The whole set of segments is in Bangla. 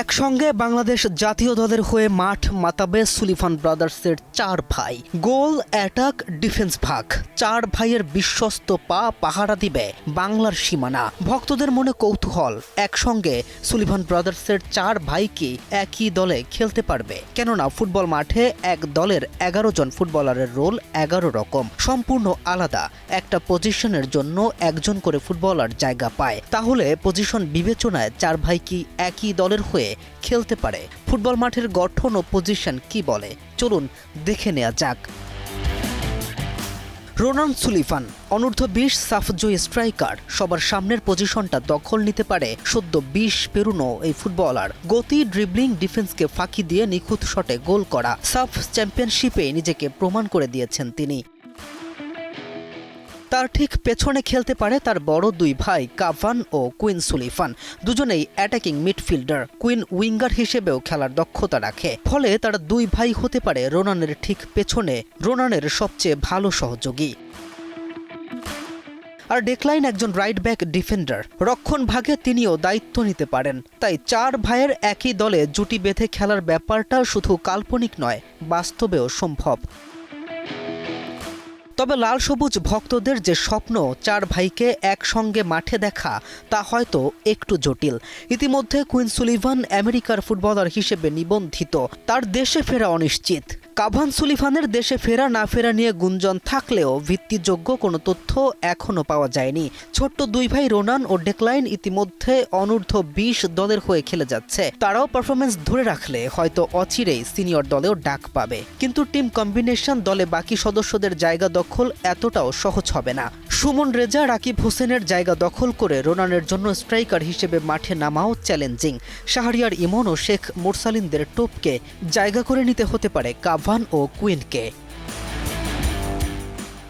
একসঙ্গে বাংলাদেশ জাতীয় দলের হয়ে মাঠ মাতাবে সুলিভান ব্রাদার্সের চার ভাই। গোল, অ্যাটাক, ডিফেন্স ভাগ, চার ভাইয়ের বিশ্বস্ত পা পাহারা দিবে বাংলার সীমানা। ভক্তদের মনে কৌতূহল, একসঙ্গে সুলিভান ব্রাদার্সের চার ভাই কি একই দলে খেলতে পারবে? কেননা ফুটবল মাঠে এক দলের 11 জন ফুটবলারের রোল 11 রকম, সম্পূর্ণ আলাদা। একটা পজিশনের জন্য একজন করে ফুটবলার জায়গা পায়। তাহলে পজিশন বিবেচনায় চার ভাই কি একই দলের হয়ে খেলতে পারে? ফুটবল মাঠের গঠন ও পজিশন কি বলে, চলুন দেখে নেওয়া যাক। রোনান সুলিভান অনূর্ধ্ব 20 সাফজয়ী স্ট্রাইকার, সবার সামনের পজিশনটা দখল নিতে পারে। সদ্য 20 পেরুনো এই ফুটবলার গতি, ড্রিবলিং, ডিফেন্সকে ফাঁকি দিয়ে নিখুঁত শটে গোল করা। সাফ চ্যাম্পিয়নশিপে নিজেকে প্রমাণ করে দিয়েছেন তিনি। তার ঠিক পেছনে খেলতে পারে তার বড় দুই ভাই কাভান ও কুইন সুলিভান। দুজনেই অ্যাটাকিং মিডফিল্ডার, কুইন উইঙ্গার হিসেবেও খেলার দক্ষতা রাখে। ফলে তারা দুই ভাই হতে পারে রোনানের ঠিক পেছনে রোনানের সবচেয়ে ভালো সহযোগী। আর ডেকলাইন একজন রাইট ব্যাক ডিফেন্ডার, রক্ষণ ভাগে তিনিও দায়িত্ব নিতে পারেন। তাই চার ভাইয়ের একই দলে জুটি বেঁধে খেলার ব্যাপারটা শুধু কাল্পনিক নয়, বাস্তবেও সম্ভব। তবে লাল সবুজ ভক্তদের যে স্বপ্ন চার ভাইকে একসঙ্গে মাঠে দেখা, তা হয়তো একটু জটিল। ইতিমধ্যে কুইন সুলিভান আমেরিকার ফুটবলার হিসেবে নিবন্ধিত, তার দেশে ফেরা অনিশ্চিত। কাভান সুলিভানের দেশে ফেরা না ফেরা নিয়ে গুঞ্জন থাকলেও ভিত্তিযোগ্য কোনো তথ্য এখনও পাওয়া যায়নি। ছোট্ট দুই ভাই রোনান ও ডেকলাইন ইতিমধ্যে অনূর্ধ্ব 20 দলের হয়ে খেলে যাচ্ছে। তারাও পারফরমেন্স ধরে রাখলে হয়তো অচিরেই সিনিয়র দলেও ডাক পাবে। কিন্তু টিম কম্বিনেশন দলে বাকি সদস্যদের জায়গা দখল এতটাও সহজ হবে না। সুমন রেজা, রাকিব হোসেনের জায়গা দখল করে রোনানের জন্য স্ট্রাইকার হিসেবে মাঠে নামাও চ্যালেঞ্জিং। শাহরিয়ার ইমন ও শেখ মুরসালিনদের টোপকে জায়গা করে নিতে হতে পারে কাভান ও কুইনকে।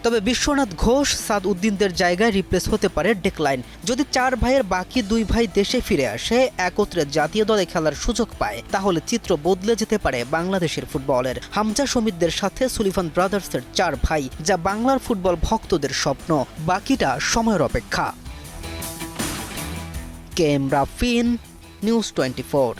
তবে বিশ্বনাথ ঘোষ, সাদ উদ্দিনদের জায়গায় রিপ্লেস হতে পারে ডেকলাইন। যদি চার ভাইয়ের বাকি দুই ভাই দেশে ফিরে আসে, একত্রে জাতীয় দলে খেলার সুযোগ পায়, তাহলে চিত্র বদলে যেতে পারে বাংলাদেশের ফুটবলের। হামজা শমীদদের সাথে সুলিভান ব্রাদার্সের চার ভাই, যা বাংলার ফুটবল ভক্তদের স্বপ্ন। বাকিটা সময়ের অপেক্ষা। K M Rafin, news 24।